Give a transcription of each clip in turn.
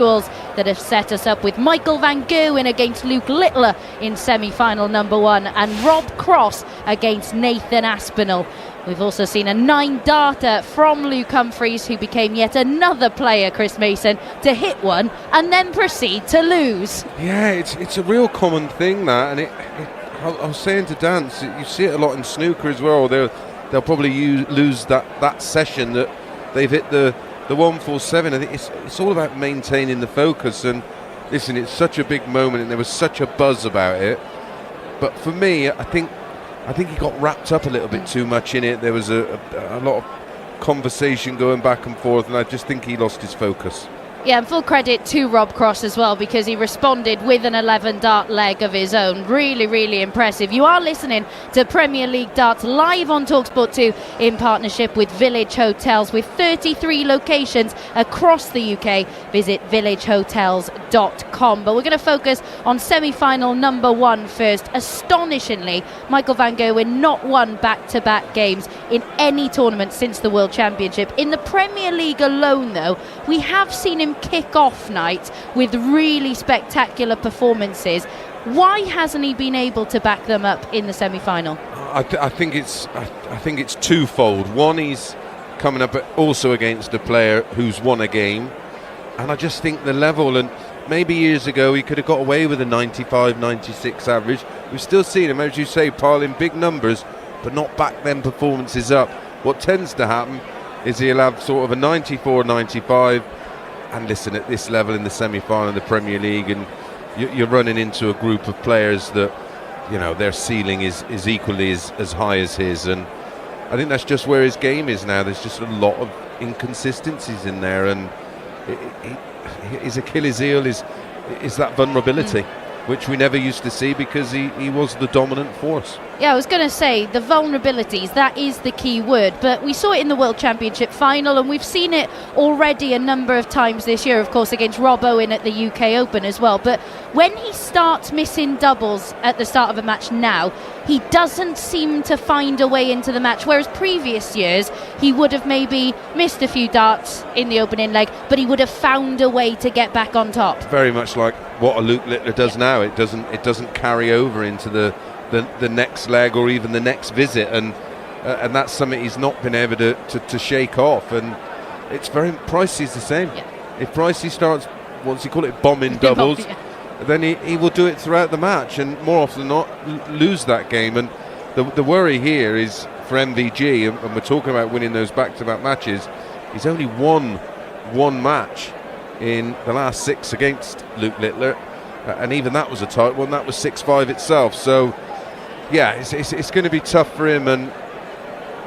that have set us up with Michael van Gerwen against Luke Littler in semi-final number 1 and Rob Cross against Nathan Aspinall. We've also seen a 9-darter from Luke Humphries, who became yet another player, Chris Mason, to hit one and then proceed to lose. Yeah, it's a real common thing, that, and I was saying to Dance, you see it a lot in snooker as well. They'll probably lose that session that they've hit the 147. I think it's all about maintaining the focus. And listen, it's such a big moment, and there was such a buzz about it. But for me, I think he got wrapped up a little bit too much in it. There was a lot of conversation going back and forth, and I just think he lost his focus. Yeah, and full credit to Rob Cross as well, because he responded with an 11-dart leg of his own. Really, really impressive. You are listening to Premier League Darts live on talkSPORT 2 in partnership with Village Hotels, with 33 locations across the UK. Visit villagehotels.com. But we're going to focus on semi-final number 1 first. Astonishingly, Michael van Gerwen not won back-to-back games in any tournament since the World Championship. In the Premier League alone, though, we have seen him kick off night with really spectacular performances. Why hasn't he been able to back them up in the semi-final? I think it's twofold. One, he's coming up also against a player who's won a game, and I just think the level, and maybe years ago he could have got away with a 95, 96 average. We've still seen him, as you say, pile in big numbers, but not back them performances up. What tends to happen is he'll have sort of a 94, 95, and listen, at this level in the semi-final of the Premier League, and you're running into a group of players that, you know, their ceiling is equally as high as his, and I think that's just where his game is now. There's just a lot of inconsistencies in there, and his Achilles heel is that vulnerability, which we never used to see because he was the dominant force. Yeah, I was going to say, the vulnerabilities, that is the key word. But we saw it in the World Championship final, and we've seen it already a number of times this year, of course, against Rob Owen at the UK Open as well. But when he starts missing doubles at the start of a match now, he doesn't seem to find a way into the match, whereas previous years he would have maybe missed a few darts in the opening leg, but he would have found a way to get back on top. Very much like what a Luke Littler does now. It doesn't carry over into the next leg or even the next visit, and that's something he's not been able to shake off. And it's very, Pricey's the same. Yeah. If Pricey starts, what's he call it, bombing doubles, then he will do it throughout the match, and more often than not lose that game. And the worry here is for MVG, and we're talking about winning those back-to-back matches. He's only won one match in the last 6 against Luke Littler, and even that was a tight one. That was 6-5 itself. So yeah, it's going to be tough for him. And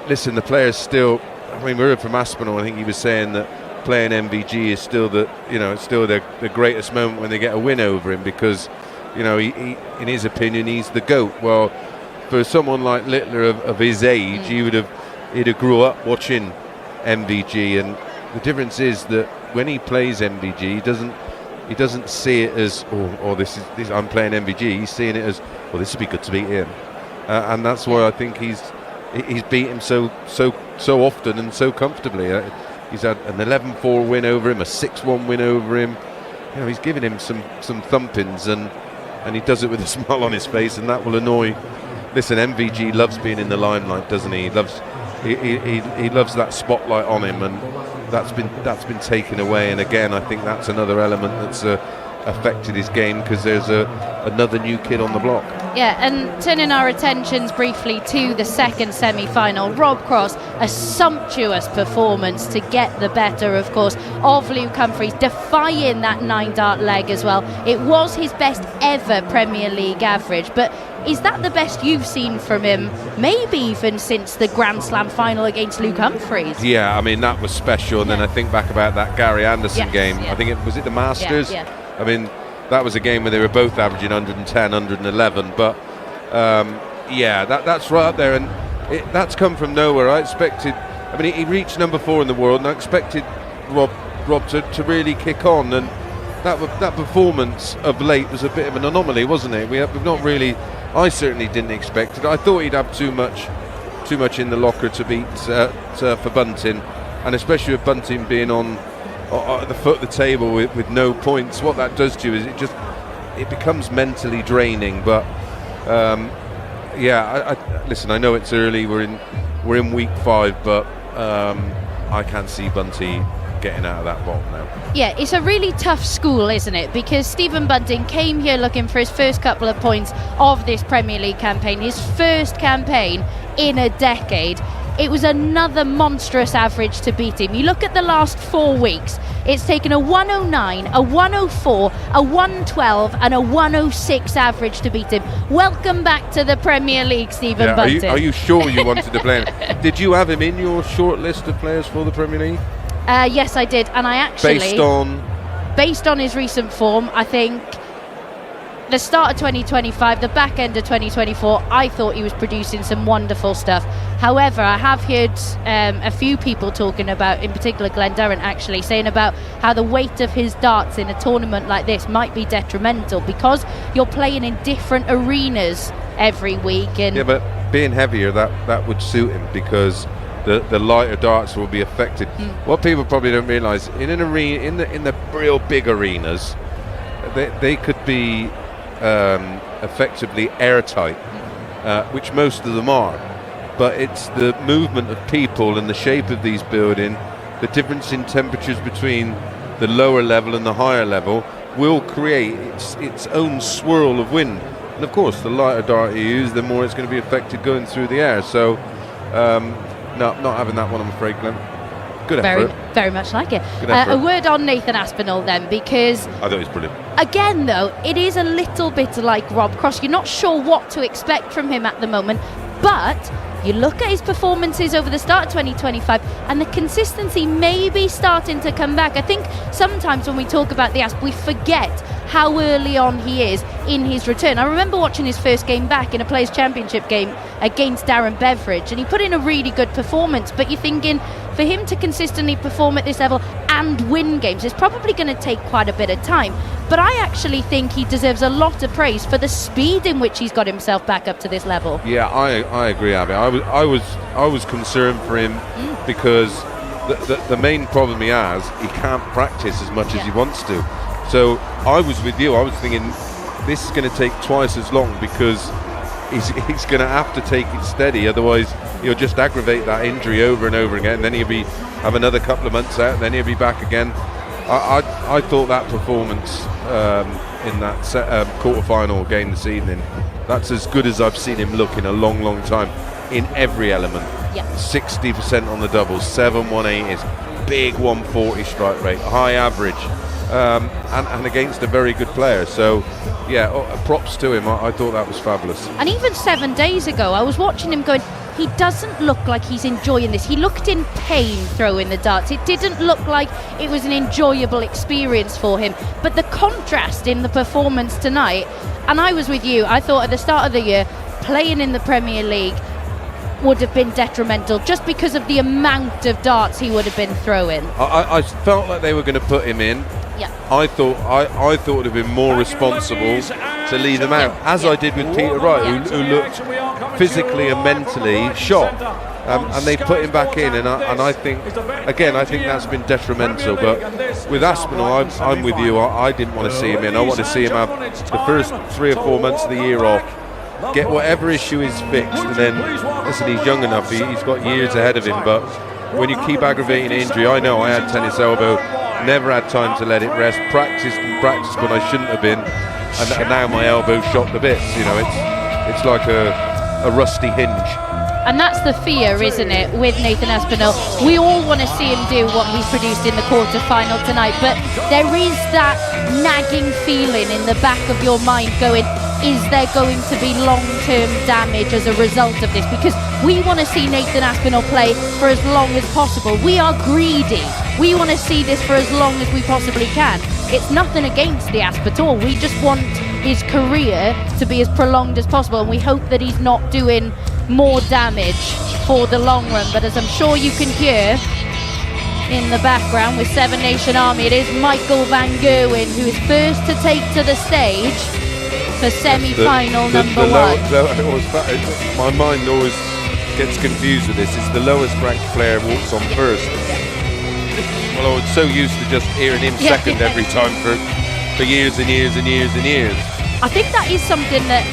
listen, the players still, I mean, we heard from Aspinall, I think he was saying that playing MVG is still the greatest moment when they get a win over him, because, you know, he in his opinion, he's the GOAT. Well, for someone like Littler of his age, he'd have grew up watching MVG, and the difference is that when he plays MVG, he doesn't see it as, this I'm playing MVG. He's seeing it as, well, this would be good to beat him, and that's why I think he's beat him so often and so comfortably. He's had an 11-4 win over him, a 6-1 win over him. You know, he's giving him some thumpings, and he does it with a smile on his face, and that will annoy. Listen, MVG loves being in the limelight, doesn't he? He loves that spotlight on him, and that's been taken away. And again, I think that's another element that's affected his game, because there's another new kid on the block. Yeah, and turning our attentions briefly to the second semi-final, Rob Cross, a sumptuous performance to get the better, of course, of Luke Humphries, defying that 9-dart leg as well. It was his best ever Premier League average, but is that the best you've seen from him, maybe even since the Grand Slam final against Luke Humphries? Yeah, I mean, that was special. And then I think back about that Gary Anderson game. I think it was the Masters. Yeah. I mean, that was a game where they were both averaging 110, 111. But that's right up there, and that's come from nowhere. I expected. I mean, he reached number 4 in the world, and I expected Rob to really kick on. And that performance of late was a bit of an anomaly, wasn't it? We've not really. I certainly didn't expect it. I thought he'd have too much in the locker to beat for Bunting, and especially with Bunting being on at the foot of the table with no points, what that does to you is it becomes mentally draining. But listen, I know it's early. We're in week 5, but I can't see Bunty getting out of that bottom now. Yeah, it's a really tough school, isn't it? Because Stephen Bunting came here looking for his first couple of points of this Premier League campaign, his first campaign in a decade. It was another monstrous average to beat him. You look at the last 4 weeks, it's taken a 109, a 104, a 112 and a 106 average to beat him. Welcome back to the Premier League, Stephen Bunting. Are you sure you wanted to play him? Did you have him in your short list of players for the Premier League? Yes, I did, and I actually... Based on his recent form, I think the start of 2025, the back end of 2024, I thought he was producing some wonderful stuff. However, I have heard a few people talking about, in particular Glenn Durrant actually, saying about how the weight of his darts in a tournament like this might be detrimental because you're playing in different arenas every week. And yeah, but being heavier, that would suit him because the lighter darts will be affected. What people probably don't realise, in an arena, in the real big arenas, they could be effectively airtight, which most of them are. But it's the movement of people and the shape of these buildings, the difference in temperatures between the lower level and the higher level will create its own swirl of wind. And of course, the lighter dart you use, the more it's going to be affected going through the air. So, no, not having that one, I'm afraid, Glenn. Good effort. Very much like it. A word on Nathan Aspinall then, because I thought he was brilliant. Again, though, it is a little bit like Rob Cross. You're not sure what to expect from him at the moment, but you look at his performances over the start of 2025 and the consistency may be starting to come back. I think sometimes when we talk about the Asp, we forget how early on he is in his return. I remember watching his first game back in a Players' Championship game against Darren Beveridge, and he put in a really good performance, but you're thinking for him to consistently perform at this level and win games, it's probably going to take quite a bit of time. But I actually think he deserves a lot of praise for the speed in which he's got himself back up to this level. Yeah, I agree, Abby. I was concerned for him because the main problem he has, he can't practice as much as he wants to. So I was with you. I was thinking this is going to take twice as long because he's going to have to take it steady. Otherwise, he'll just aggravate that injury over and over again. And then he'll have another couple of months out, and then he'll be back again. I thought that performance in that quarter-final game this evening, that's as good as I've seen him look in a long, long time in every element. 60% on the doubles, 7-1-8s, big 140 strike rate, high average, and against a very good player. So, props to him. I thought that was fabulous. And even 7 days ago, I was watching him going, he doesn't look like he's enjoying this. He looked in pain throwing the darts. It didn't look like it was an enjoyable experience for him. But the contrast in the performance tonight, and I was with you, I thought at the start of the year, playing in the Premier League would have been detrimental just because of the amount of darts he would have been throwing. I felt like they were going to put him in. I thought it would have been more responsible to leave him out, as I did with Peter Wright, who looked physically and mentally shot, and they put him back in, and I think that's been detrimental. But with Aspinall, I'm with you. I didn't want to see him in. I want to see him have the first 3 or 4 months of the year off, get whatever issue is fixed, and then listen, he's young enough, he's got years ahead of him. But when you keep aggravating injury, I know I had tennis elbow, never had time to let it rest, practiced when I shouldn't have been, and now my elbow shot to bits. You know, it's like a rusty hinge. And that's the fear, isn't it, with Nathan Aspinall? We all want to see him do what he's produced in the quarter-final tonight, but there is that nagging feeling in the back of your mind going, is there going to be long-term damage as a result of this? Because we want to see Nathan Aspinall play for as long as possible. We are greedy. We want to see this for as long as we possibly can. It's nothing against the Asp at all. We just want his career to be as prolonged as possible, and we hope that he's not doing more damage for the long run. But as I'm sure you can hear in the background with Seven Nation Army, it is Michael van Gerwen who is first to take to the stage for semi-final number 1. My mind always gets confused with this. It's the lowest ranked player walks on first. Well, I was so used to just hearing him second every time for years and years and years and years. I think that is something that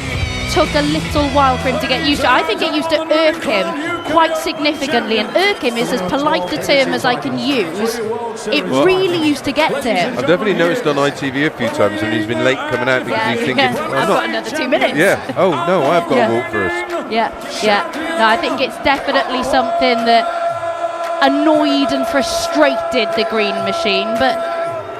took a little while for him to get used to. I think it used to irk him quite significantly, and irk him is as polite a term as I can use. It really used to get to him. I've definitely noticed on ITV a few times when he's been late coming out because he's thinking, I've got another 2 minutes. Yeah. Oh no, I've got to walk first. Yeah. No, I think it's definitely something that annoyed and frustrated the Green Machine. But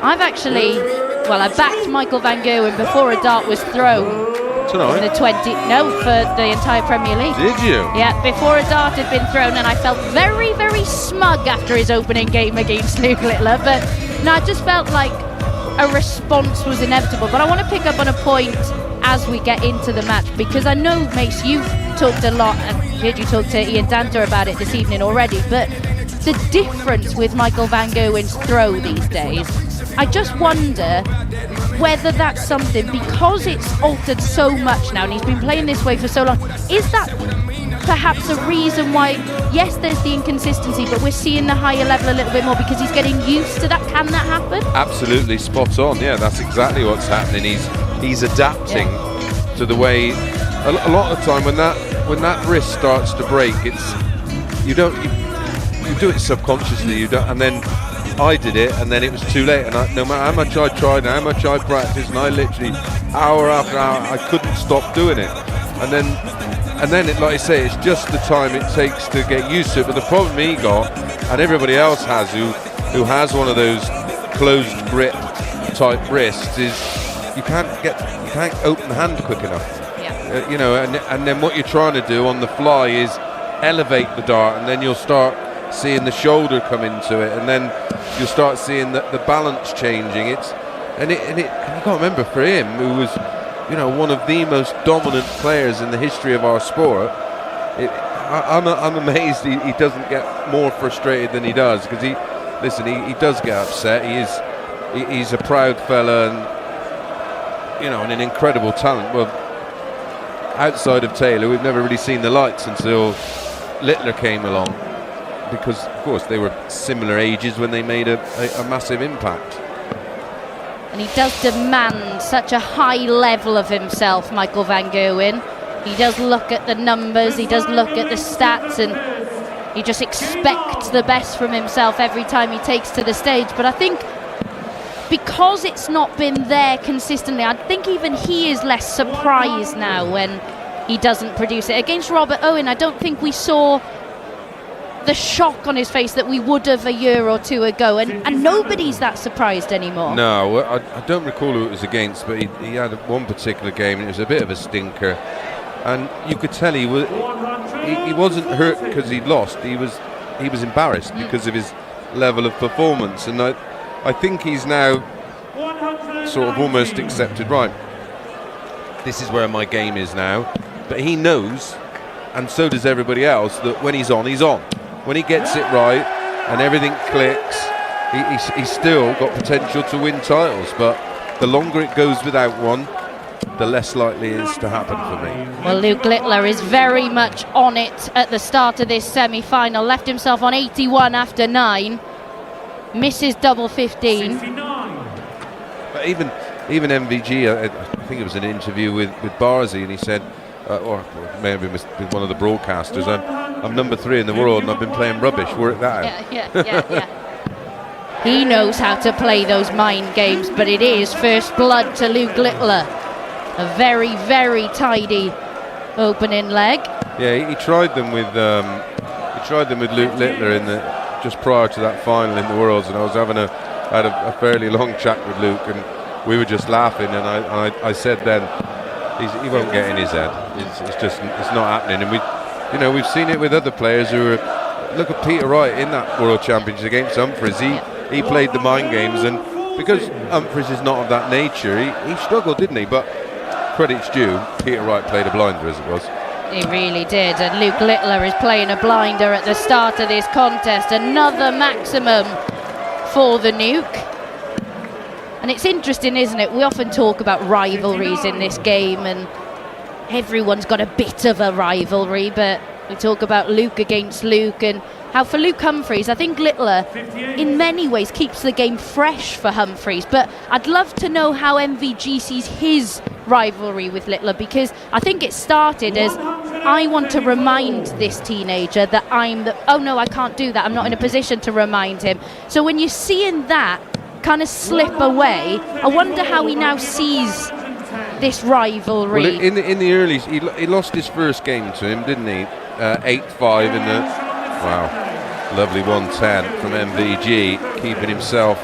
I backed Michael van Gerwen before a dart was thrown. Tonight? For the entire Premier League. Did you? Yeah, before a dart had been thrown, and I felt very, very smug after his opening game against Luke Littler. But no, I just felt like a response was inevitable. But I want to pick up on a point as we get into the match, because I know, Mace, you've talked a lot, and I heard you talk to Ian Danter about it this evening already, but the difference with Michael van Gerwen's throw these days, I just wonder whether that's something, because it's altered so much now and he's been playing this way for so long, is that perhaps a reason why, yes, there's the inconsistency, but we're seeing the higher level a little bit more because he's getting used to that? Can that happen? Absolutely spot on. Yeah, that's exactly what's happening. He's adapting to the way. A lot of the time when that wrist starts to break, you do it subconsciously. You don't, and then I did it, and then it was too late. And no matter how much I tried, and how much I practiced, and I literally hour after hour, I couldn't stop doing it. And then it, like I say, it's just the time it takes to get used to it. But the problem he got, and everybody else has, who has one of those closed grip type wrists, is you can't open the hand quick enough. And then what you're trying to do on the fly is elevate the dart, and then you'll start seeing the shoulder come into it, and then you'll start seeing the balance changing. And you can't remember, for him, who was one of the most dominant players in the history of our sport, I'm amazed he doesn't get more frustrated than he does, because he does get upset. He's a proud fella, and an incredible talent. Well, outside of Taylor, we've never really seen the lights until Littler came along, because of course they were similar ages when they made a massive impact. And he does demand such a high level of himself, Michael van Gerwen. He does look at the numbers, he does look at the stats, and he just expects the best from himself every time he takes to the stage. But I think because it's not been there consistently, I think even he is less surprised now when he doesn't produce it. Against Robert Owen, I don't think we saw the shock on his face that we would have a year or two ago, and nobody's that surprised anymore. No, I don't recall who it was against, but he had one particular game and it was a bit of a stinker, and you could tell he wasn't hurt because he'd lost. He was embarrassed because of his level of performance, and I think he's now sort of almost accepted, right, this is where my game is now. But he knows, and so does everybody else, that when he's on, he's on. When he gets it right and everything clicks, he's still got potential to win titles. But the longer it goes without one, the less likely it is to happen for me. Well, Luke Littler is very much on it at the start of this semi-final. Left himself on 81 after 9. Misses double 15. But even MVG, I think it was an interview with Barzy, and he said, or maybe it was with one of the broadcasters, I'm number 3 in the world and I've been playing rubbish. Work that out. Yeah. He knows how to play those mind games, but it is first blood to Luke Littler. A very, very tidy opening leg. Yeah, he tried them with Luke Littler just prior to that final in the Worlds, and I was having a fairly long chat with Luke, and we were just laughing, and I said then, he won't get in his head. It's not happening, and we've seen it with other players who are. Look at Peter Wright in that World Championship against Humphries. He played the mind games, and because Humphries is not of that nature, he struggled, didn't he? But credit's due, Peter Wright played a blinder as it was. He really did, and Luke Littler is playing a blinder at the start of this contest. Another maximum for the Nuke. And it's interesting, isn't it? We often talk about rivalries in this game, and everyone's got a bit of a rivalry, but we talk about Luke against Luke, and how for Luke Humphries, I think Littler in many ways keeps the game fresh for Humphries, but I'd love to know how MVG sees his rivalry with Littler, because I think it started as, I want to remind this teenager that I'm the, oh no, I can't do that, I'm not in a position to remind him. So when you're seeing that kind of slip away, I wonder how he now sees this rivalry. Well, in the early, he lost his first game to him, didn't he? 8-5 in the, wow, lovely 110 from MVG, keeping himself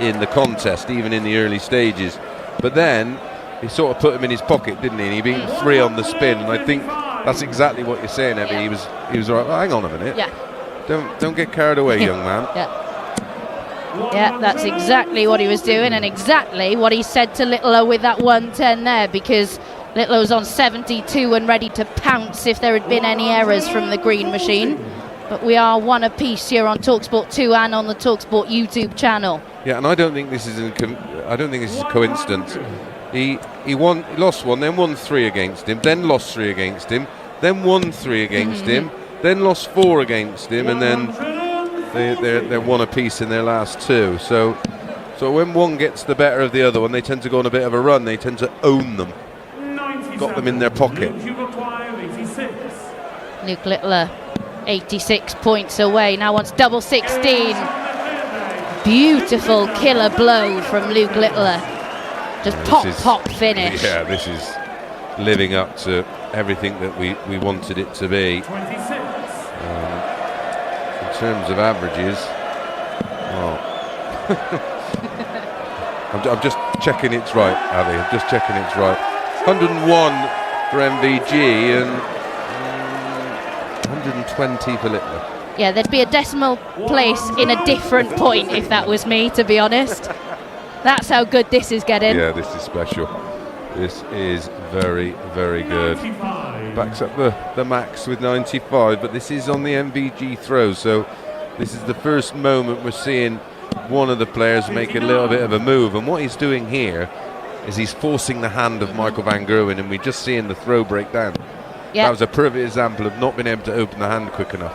in the contest even in the early stages. But then he sort of put him in his pocket, didn't he? And he beat 3 on the spin, and I think that's exactly what you're saying, Evie. He was all right. Well, hang on a minute. Yeah. Don't get carried away, young man. Yeah, that's exactly what he was doing, and exactly what he said to Littler with that 110 there, because Littler was on 72 and ready to pounce if there had been any errors from the green machine. But we are one apiece here on talkSPORT 2 and on the talkSPORT YouTube channel. Yeah, and I don't think this is a coincidence. He lost 1, then won 3 against him, then lost 3 against him, then won 3 against him, then lost 4 against him, and then they're one apiece in their last 2. So when one gets the better of the other one, they tend to go on a bit of a run. They tend to own them. Got them in their pocket. Luke Littler, 86 points away. Now wants double 16. Beautiful killer blow from Luke Littler. Just pop finish. Yeah, this is living up to everything that we wanted it to be. In terms of averages, well, I'm just checking it's right, Abby. I'm just checking it's right. 101 for MVG and 120 for Littler. Yeah, there'd be a decimal place in a different point if that was me, to be honest. That's how good this is getting. Yeah, this is special. This is very, very good. Backs up the max with 95, but this is on the MVG throw, so this is the first moment we're seeing one of the players make a little bit of a move, and what he's doing here is he's forcing the hand of Michael van Gerwen, and we're just seeing the throw break down. Yep. That was a perfect example of not being able to open the hand quick enough.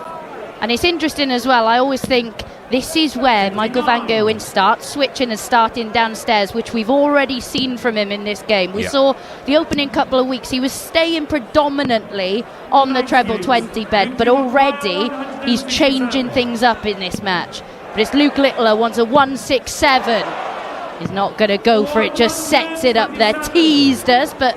And it's interesting as well, I always think this is where Michael van Gerwen starts switching and starting downstairs, which we've already seen from him in this game. We saw the opening couple of weeks, he was staying predominantly on the treble 20 bed, but already he's changing things up in this match. But it's Luke Littler, wants a 167. He's not going to go for it, just sets it up there, teased us, but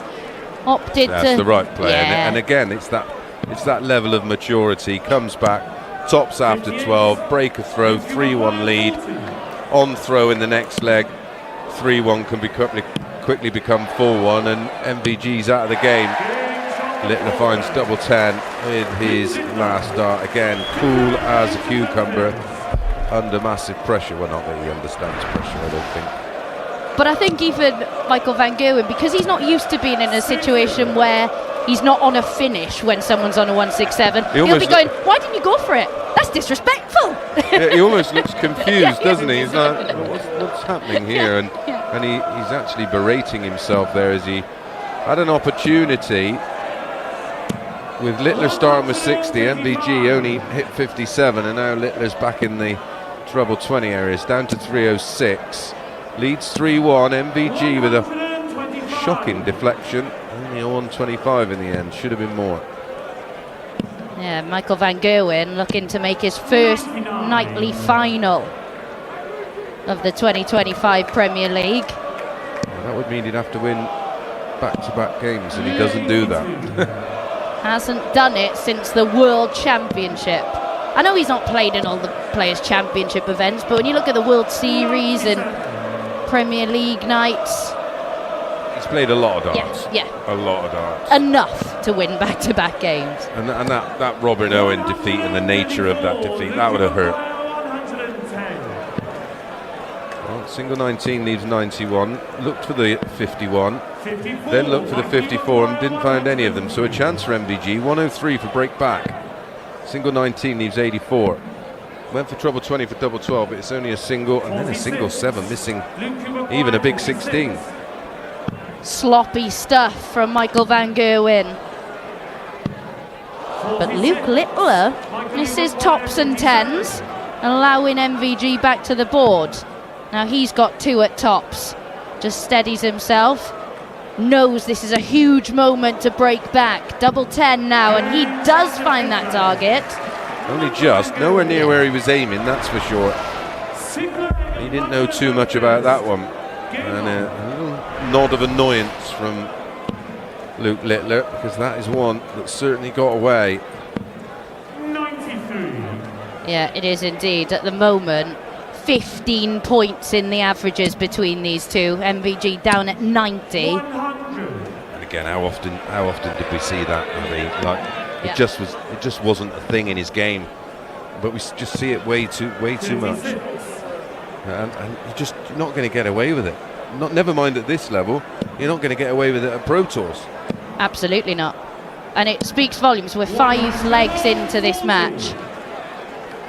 opted That's to... the right play, yeah. and again, it's that level of maturity, comes back, tops after 12, break a throw, 3-1 lead, on throw in the next leg, 3-1 can be quickly become 4-1, and MVG's out of the game. Littler finds double 10 with his last dart, again, cool as a cucumber, under massive pressure. Well, not that he understands pressure, I don't think. But I think even Michael van Gerwen, because he's not used to being in a situation where he's not on a finish when someone's on a 167, he'll be going, why didn't you go for it? That's disrespectful. Yeah, he almost looks confused, doesn't he? He's like, what's happening here? And he's actually berating himself there as he had an opportunity with Littler starting with 60. MVG only hit 57, and now Littler's back in the treble 20 areas, down to 306. Leads 3-1. MVG with a shocking deflection. Only a 125 in the end. Should have been more. Yeah, Michael van Gerwen looking to make his first nightly final of the 2025 Premier League. Well, that would mean he'd have to win back-to-back games, and he doesn't do that. Hasn't done it since the World Championship. I know he's not played in all the Players' Championship events, but when you look at the World Series and Premier League nights, he's played a lot of darts. Yeah. A lot of darts. Enough to win back-to-back games. And that Robin Owen defeat and the nature of that defeat, that would have hurt. Well, single 19 leaves 91. Looked for the 51. Then looked for the 54 and didn't find any of them. So a chance for MVG. 103 for break back. Single 19 leaves 84. Went for treble 20 for double 12, but it's only a single and then a single 7, missing even a big 16. Sloppy stuff from Michael van Gerwen. But Luke Littler misses tops and tens, allowing MVG back to the board. Now he's got 2 at tops. Just steadies himself. Knows this is a huge moment to break back. Double 10 now, and he does find that target. Only just, nowhere near where he was aiming, that's for sure. He didn't know too much about that one. And a little nod of annoyance from Luke Littler, because that is one that certainly got away. Yeah, it is indeed. At the moment, 15 points in the averages between these two. MVG down at 90. And again, how often did we see that? I mean, like it just wasn't a thing in his game, but we just see it way too much. And you're not going to get away with it. Never mind at this level, you're not going to get away with it at Pro Tours. Absolutely not. And it speaks volumes. We're 5 legs into this match.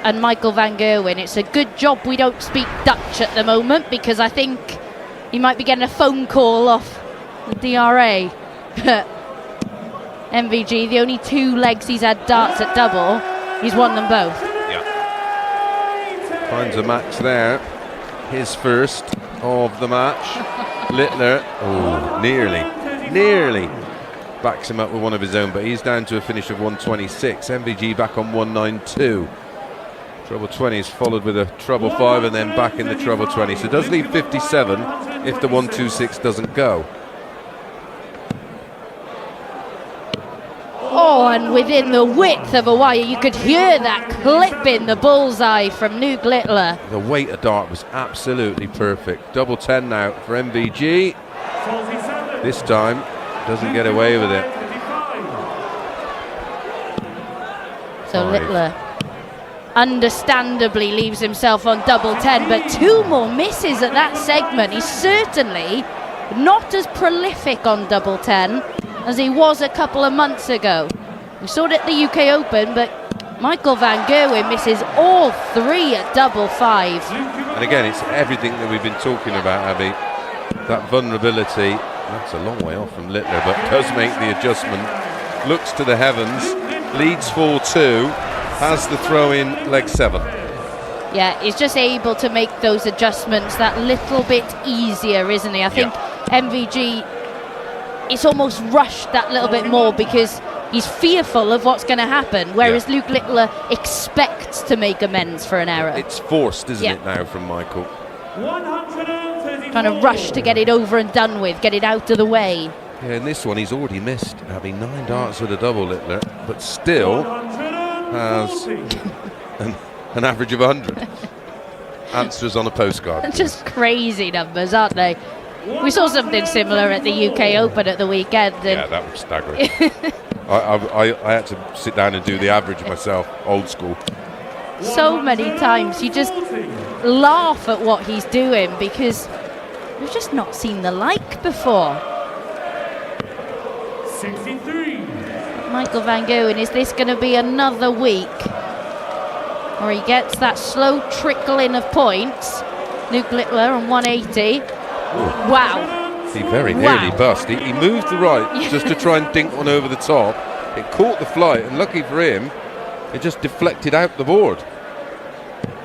And Michael van Gerwen, it's a good job we don't speak Dutch at the moment, because I think he might be getting a phone call off the DRA. MVG, the only 2 legs he's had darts at double, he's won them both. Yeah. Finds a match there. His first of the match. Littler, nearly backs him up with one of his own, but he's down to a finish of 126. MVG back on 192. Treble 20 is followed with a treble 5 and then back in the treble 20. So it does leave 57 if the 126 doesn't go. Oh, and within the width of a wire, you could hear that clip in the bullseye from Luke Littler. The weight of dart was absolutely perfect. Double 10 now for MVG. This time, doesn't get away with it. So 5. Littler understandably leaves himself on double 10, but 2 more misses at that segment. He's certainly not as prolific on double 10 as he was a couple of months ago. We saw it at the UK Open, but Michael van Gerwen misses all 3 at double 5. And again, it's everything that we've been talking about, Abby. That vulnerability, that's a long way off from Littler, but does make the adjustment. Looks to the heavens, leads 4-2, has the throw in leg 7. Yeah, he's just able to make those adjustments that little bit easier, isn't he? I think MVG, it's almost rushed that little bit more because he's fearful of what's going to happen, whereas Luke Littler expects to make amends for an error. It's forced, isn't it, now from Michael? Trying to rush to get it over and done with, get it out of the way. Yeah, in this one he's already missed, having 9 darts with a double, Littler, but still has an average of 100. Answers on a postcard. Just crazy numbers, aren't they? We saw something similar at the UK Open at the weekend. Yeah, that was staggering. I had to sit down and do the average myself, old school. So many times you just laugh at what he's doing because we've just not seen the like before. 63. Michael van Gerwen, is this going to be another week where he gets that slow trickle in of points? Luke Littler on 180. Ooh. Wow. He very nearly bust. He moved the right just to try and dink one over the top. It caught the flight, and lucky for him, it just deflected out the board.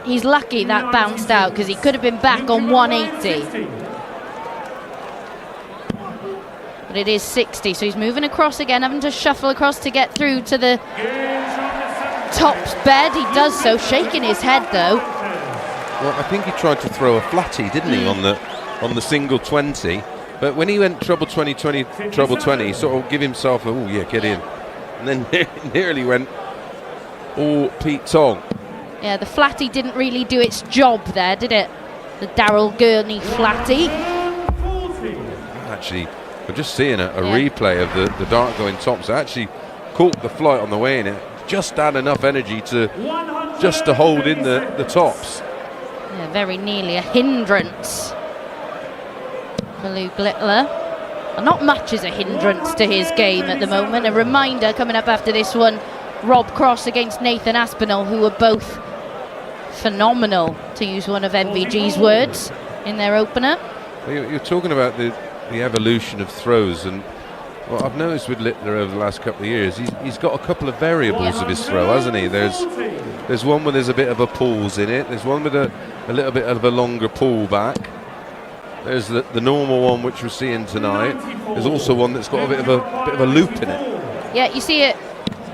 He's lucky that bounced out because he could have been back on 180. But it is 60, so he's moving across again, having to shuffle across to get through to the tops bed. He does so, shaking his head though. Well, I think he tried to throw a flatty, didn't he, on the single 20. But when he went treble 20, treble 20, he sort of give himself a, get in. And then nearly went all Pete Tong. Yeah, the flatty didn't really do its job there, did it? The Daryl Gurney flatty. Actually, we're just seeing a replay of the dart going tops. It actually caught the flight on the way in. It just had enough energy to hold in the tops. Yeah, very nearly a hindrance for Luke Littler. Well, not much is a hindrance to his game at the moment. A reminder coming up after this one, Rob Cross against Nathan Aspinall, who were both phenomenal, to use one of MVG's words, in their opener. You're talking about the evolution of throws, and Well, I've noticed with Littler over the last couple of years, he's got a couple of variables of his throw, hasn't he? There's one where there's a bit of a pause in it. There's one with a little bit of a longer pull back. There's the normal one which we're seeing tonight. There's also one that's got a bit of a loop in it. Yeah, you see it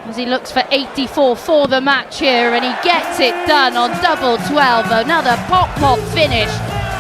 as he looks for 84 for the match here, and he gets it done on double 12. Another pop finish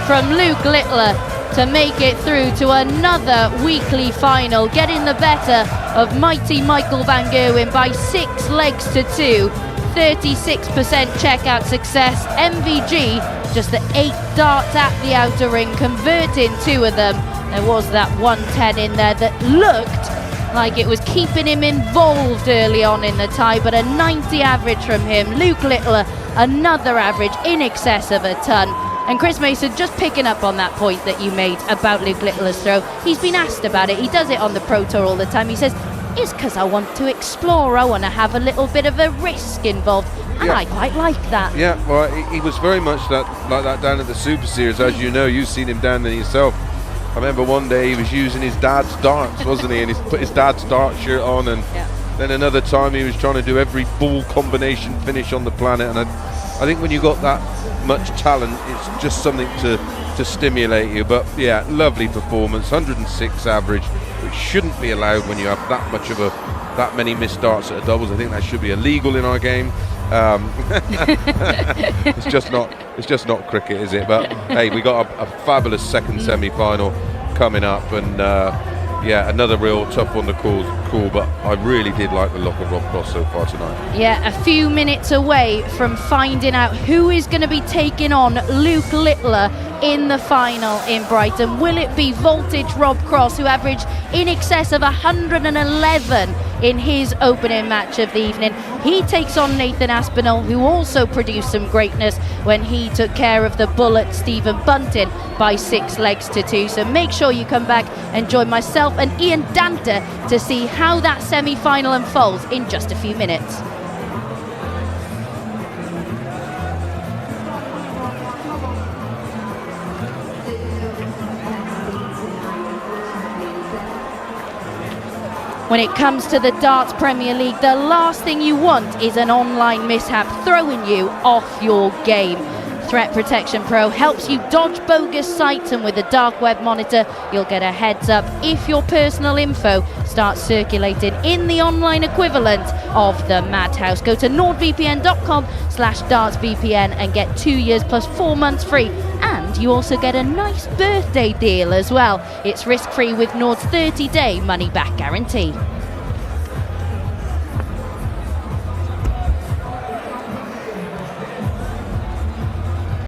from Luke Littler to make it through to another weekly final, getting the better of mighty Michael van Gerwen by 6 legs to 2. 36% checkout success. MVG just the 8 darts at the outer ring, converting 2 of them. There was that 110 in there that looked like it was keeping him involved early on in the tie, but a 90 average from him. Luke Littler, another average in excess of a ton. And Chris Mason, just picking up on that point that you made about Luke Littler's throw, he's been asked about it. He does it on the Pro Tour all the time. He says, it's because I want to explore. I want to have a little bit of a risk involved. And I quite like that. Yeah, well, he was very much like that down at the Super Series. As you know, you've seen him down there yourself. I remember one day he was using his dad's darts, wasn't he? And he put his dad's dart shirt on, and then another time he was trying to do every ball combination finish on the planet. And I think when you got that much talent, it's just something to stimulate you. But yeah, lovely performance, 106 average, which shouldn't be allowed when you have that many missed darts at a doubles. I think that should be illegal in our game. It's just not cricket, is it? But hey, we got a fabulous second semi-final coming up, and another real tough one to call. But I really did like the look of Rob Cross so far tonight. Yeah, a few minutes away from finding out who is going to be taking on Luke Littler in the final in Brighton. Will it be Voltage Rob Cross, who averaged in excess of 111 in his opening match of the evening? He takes on Nathan Aspinall, who also produced some greatness when he took care of the bullet Stephen Bunting by 6 legs to 2. So make sure you come back and join myself and Ian Danter to see how that semi-final unfolds in just a few minutes. When it comes to the Darts Premier League, the last thing you want is an online mishap throwing you off your game. Threat Protection Pro helps you dodge bogus sites, and with the dark web monitor, you'll get a heads up if your personal info starts circulating in the online equivalent of the madhouse. Go to nordvpn.com/dartsvpn and get 2 years plus 4 months free. And you also get a nice birthday deal as well. It's risk-free with Nord's 30-day money-back guarantee.